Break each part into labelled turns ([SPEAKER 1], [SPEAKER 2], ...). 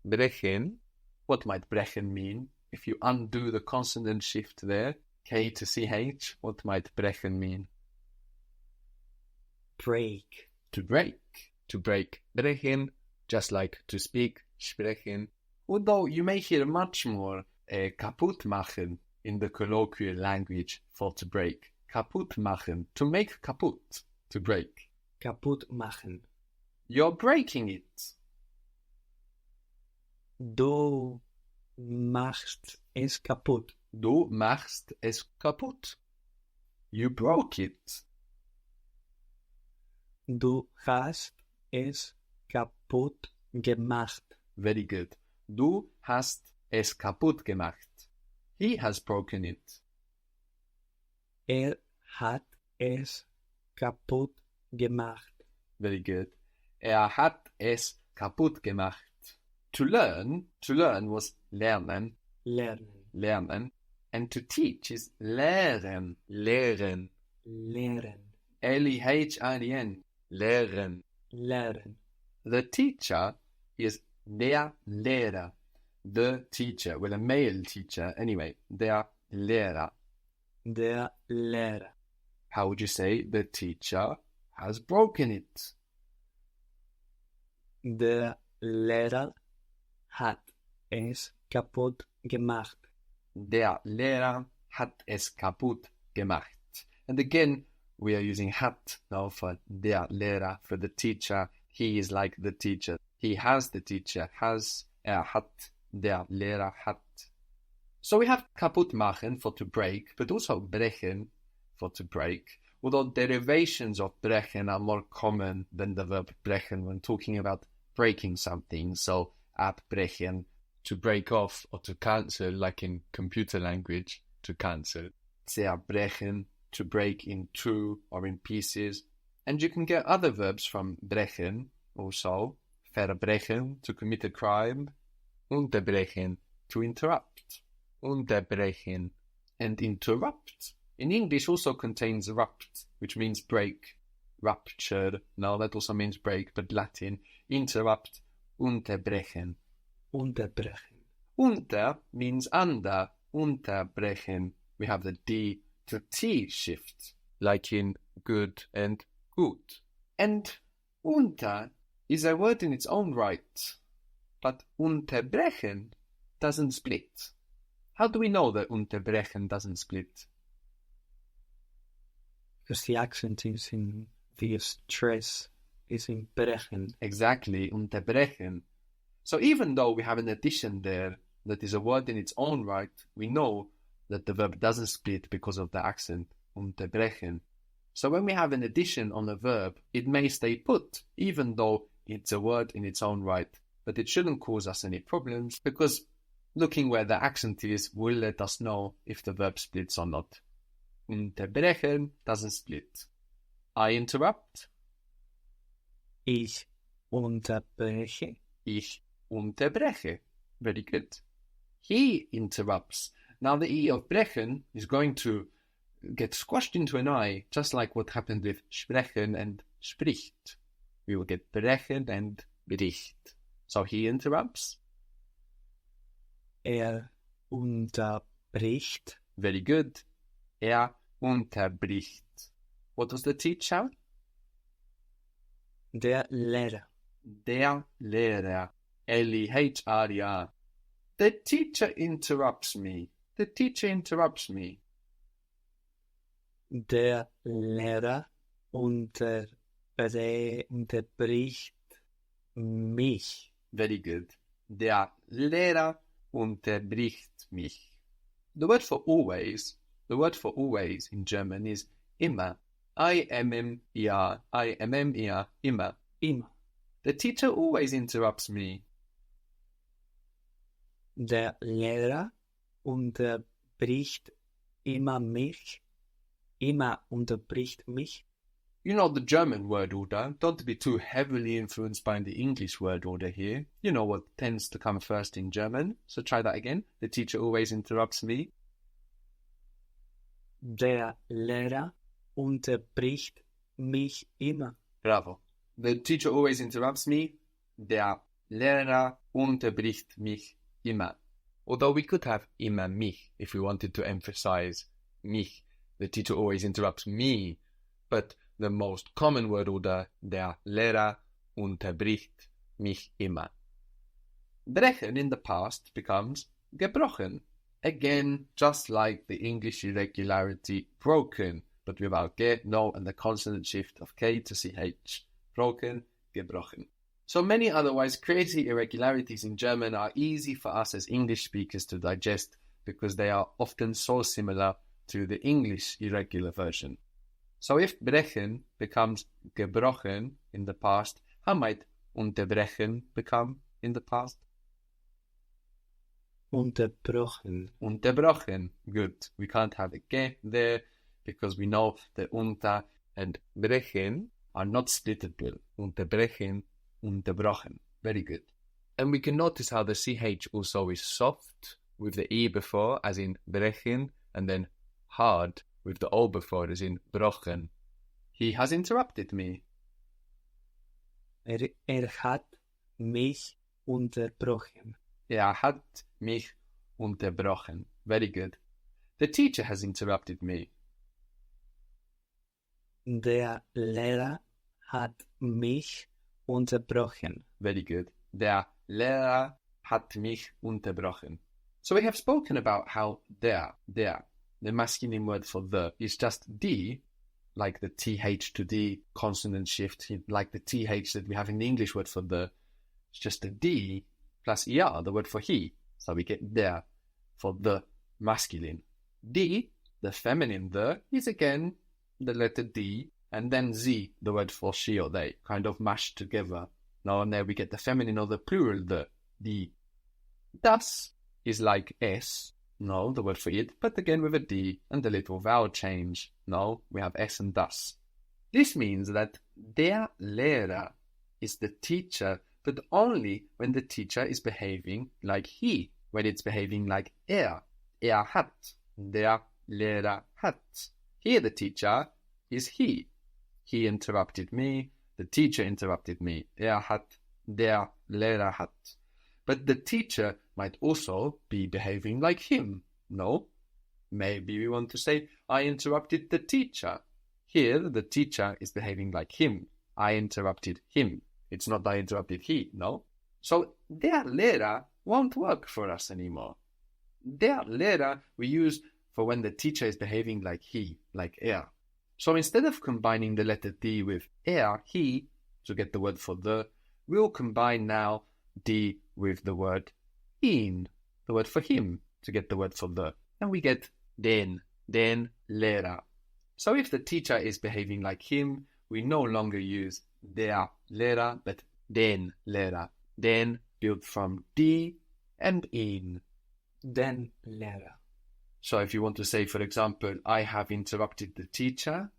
[SPEAKER 1] brechen. What might brechen mean? If you undo the consonant shift there, K to CH, what might brechen mean?
[SPEAKER 2] Break.
[SPEAKER 1] To break. To break. Brechen, just like to speak, sprechen. Although you may hear much more kaputt machen in the colloquial language for to break. Kaputt machen, to make kaputt, to break.
[SPEAKER 2] Kaputt machen.
[SPEAKER 1] You're breaking it.
[SPEAKER 2] Du machst es kaputt.
[SPEAKER 1] Du machst es kaputt. You broke it.
[SPEAKER 2] Du hast es kaputt gemacht.
[SPEAKER 1] Very good. Du hast es kaputt gemacht. He has broken it.
[SPEAKER 2] Hat es kaputt gemacht.
[SPEAKER 1] Very good. Hat es kaputt gemacht. To learn was lernen.
[SPEAKER 2] Lernen.
[SPEAKER 1] And to teach is lehren.
[SPEAKER 2] Lehren.
[SPEAKER 1] L-E-H-R-E-N. Lehren. The teacher is der Lehrer. The teacher, well, a male teacher. Anyway, der Lehrer.
[SPEAKER 2] Der Lehrer.
[SPEAKER 1] How would you say the teacher has broken it?
[SPEAKER 2] Der Lehrer hat es kaputt gemacht.
[SPEAKER 1] Der Lehrer hat es kaputt gemacht. And again, we are using hat now for der Lehrer, for the teacher. He is like the teacher. He has the teacher, hat, der Lehrer hat. So we have kaputt machen for to break, but also brechen for to break. Although derivations of brechen are more common than the verb brechen when talking about breaking something. So abbrechen, to break off or to cancel, like in computer language, to cancel. Zerbrechen, to break in two or in pieces. And you can get other verbs from brechen also. Verbrechen, to commit a crime. Unterbrechen, to interrupt. Unterbrechen. And interrupt in English also contains rupt, which means break. Rupture, now that also means break, but Latin, interrupt, unterbrechen.
[SPEAKER 2] Unterbrechen.
[SPEAKER 1] Unter means under, unterbrechen. We have the D to T shift, like in good and gut. And unter is a word in its own right, but unterbrechen doesn't split. How do we know that unterbrechen doesn't split?
[SPEAKER 2] Because the accent is in the stress is in brechen.
[SPEAKER 1] Exactly, unterbrechen. So even though we have an addition there that is a word in its own right, we know that the verb doesn't split because of the accent, unterbrechen. So when we have an addition on a verb, it may stay put, even though it's a word in its own right. But it shouldn't cause us any problems, because looking where the accent is will let us know if the verb splits or not. Unterbrechen doesn't split. I interrupt.
[SPEAKER 2] Ich unterbreche.
[SPEAKER 1] Ich unterbreche. Very good. He interrupts. Now the E of brechen is going to get squashed into an I, just like what happened with sprechen and spricht. We will get brechen and bricht. So he interrupts.
[SPEAKER 2] Unterbricht.
[SPEAKER 1] Very good. Unterbricht. What was the teacher?
[SPEAKER 2] Der Lehrer.
[SPEAKER 1] Der Lehrer. L-E-H-R-E-R. The teacher interrupts me. The teacher interrupts me.
[SPEAKER 2] Der Lehrer unterbricht mich.
[SPEAKER 1] Very good. Der Lehrer unterbricht mich. The word for always in German is immer. I-M-M-E-R, I-M-M-E-R, immer.
[SPEAKER 2] Immer.
[SPEAKER 1] The teacher always interrupts me.
[SPEAKER 2] Der Lehrer unterbricht immer mich. Immer unterbricht mich.
[SPEAKER 1] You know the German word order. Don't be too heavily influenced by the English word order here. You know what tends to come first in German. So try that again. The teacher always interrupts me.
[SPEAKER 2] Der Lehrer unterbricht mich immer.
[SPEAKER 1] Bravo. The teacher always interrupts me. Der Lehrer unterbricht mich immer. Although we could have immer mich if we wanted to emphasize mich. The teacher always interrupts me. But the most common word order, der Lehrer unterbricht mich immer. Brechen in the past becomes gebrochen. Again, just like the English irregularity broken, but without ge, no, and the consonant shift of k to ch. Broken, gebrochen. So many otherwise crazy irregularities in German are easy for us as English speakers to digest because they are often so similar to the English irregular version. So if brechen becomes gebrochen in the past, how might unterbrechen become in the past?
[SPEAKER 2] Unterbrochen.
[SPEAKER 1] Unterbrochen. Good. We can't have a ge there because we know that unter and brechen are not splittable. Unterbrechen, unterbrochen. Very good. And we can notice how the ch also is soft with the e before, as in brechen, and then hard with the o before, as in brochen. He has interrupted me.
[SPEAKER 2] Hat mich unterbrochen.
[SPEAKER 1] Er hat mich unterbrochen. Very good. The teacher has interrupted me.
[SPEAKER 2] Der Lehrer hat mich unterbrochen.
[SPEAKER 1] Very good. Der Lehrer hat mich unterbrochen. So we have spoken about how der, the masculine word for the, is just D, like the TH to D consonant shift, like the TH that we have in the English word for the. It's just a D plus ER, the word for he. So we get der for the masculine. D, the feminine the, is again the letter D, and then Z, the word for she or they, kind of mashed together. Now and there we get the feminine or the plural the, D. Das is like S, no, the word for it, but again with a D and a little vowel change. No, we have S and das. This means that der Lehrer is the teacher, but only when the teacher is behaving like he, when it's behaving like er. Er hat, der Lehrer hat. Here the teacher is he. He interrupted me, the teacher interrupted me. Er hat, der Lehrer hat. But the teacher might also be behaving like him. No? Maybe we want to say, I interrupted the teacher. Here the teacher is behaving like him. I interrupted him. It's not I interrupted he, no? So, der Lehrer won't work for us anymore. Der Lehrer we use for when the teacher is behaving like he, like er. So instead of combining the letter D with er, he, to get the word for the, we'll combine now D with the word ihn, the word for him, to get the word for the. And we get den Lehrer. So if the teacher is behaving like him, we no longer use der Lehrer, but den Lehrer. Den built from D and ihn.
[SPEAKER 2] Den Lehrer.
[SPEAKER 1] So if you want to say, for example, I have interrupted the teacher.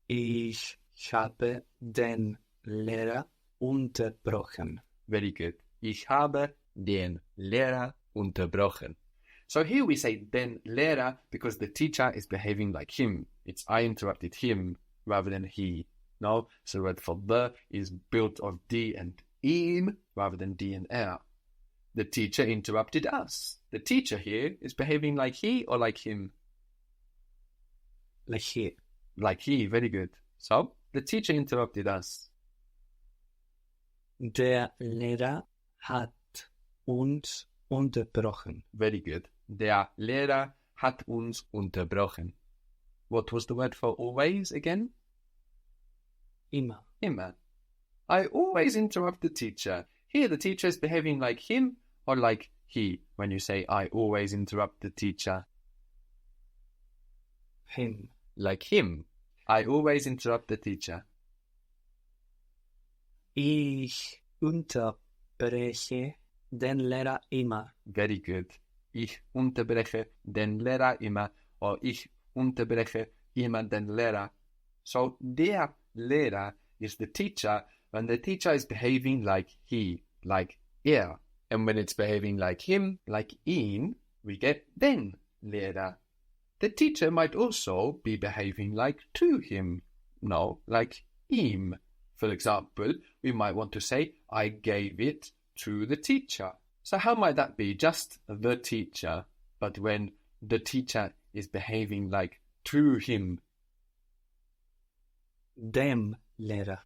[SPEAKER 2] Ich habe den Lehrer unterbrochen.
[SPEAKER 1] Very good. Ich habe den Lehrer unterbrochen. So here we say den Lehrer because the teacher is behaving like him. It's I interrupted him rather than he. No, so the word for the is built of D and ihn rather than D and er. The teacher interrupted us. The teacher here is behaving like he or like him?
[SPEAKER 2] Like he.
[SPEAKER 1] Like he, very good. So, the teacher interrupted us.
[SPEAKER 2] Der Lehrer hat uns unterbrochen.
[SPEAKER 1] Very good. Der Lehrer hat uns unterbrochen. What was the word for always again?
[SPEAKER 2] Immer.
[SPEAKER 1] Immer. I always interrupt the teacher. Here the teacher is behaving like him or like he when you say I always interrupt the teacher.
[SPEAKER 2] Him.
[SPEAKER 1] Like him. I always interrupt the teacher.
[SPEAKER 2] Ich unterbreche den Lehrer immer.
[SPEAKER 1] Very good. Ich unterbreche den Lehrer immer or ich unterbreche immer den Lehrer. So der Lehrer is the teacher when the teacher is behaving like he, like er. And when it's behaving like him, like ihn, we get den Lehrer. The teacher might also be behaving like to him. No, like ihm. For example, we might want to say, I gave it to the teacher. So how might that be? Just the teacher, but when the teacher is behaving like to him.
[SPEAKER 2] Dem Lehrer.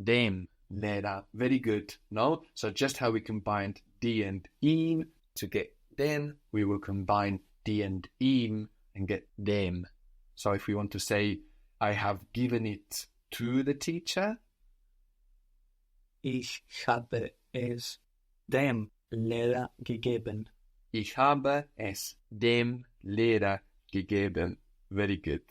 [SPEAKER 1] Dem Lehrer. Very good. No? So just how we combined die and ihm to get den, we will combine die and ihm and get dem. So if we want to say, I have given it to the teacher.
[SPEAKER 2] Ich habe es dem Lehrer gegeben.
[SPEAKER 1] Ich habe es dem Lehrer gegeben. Very good.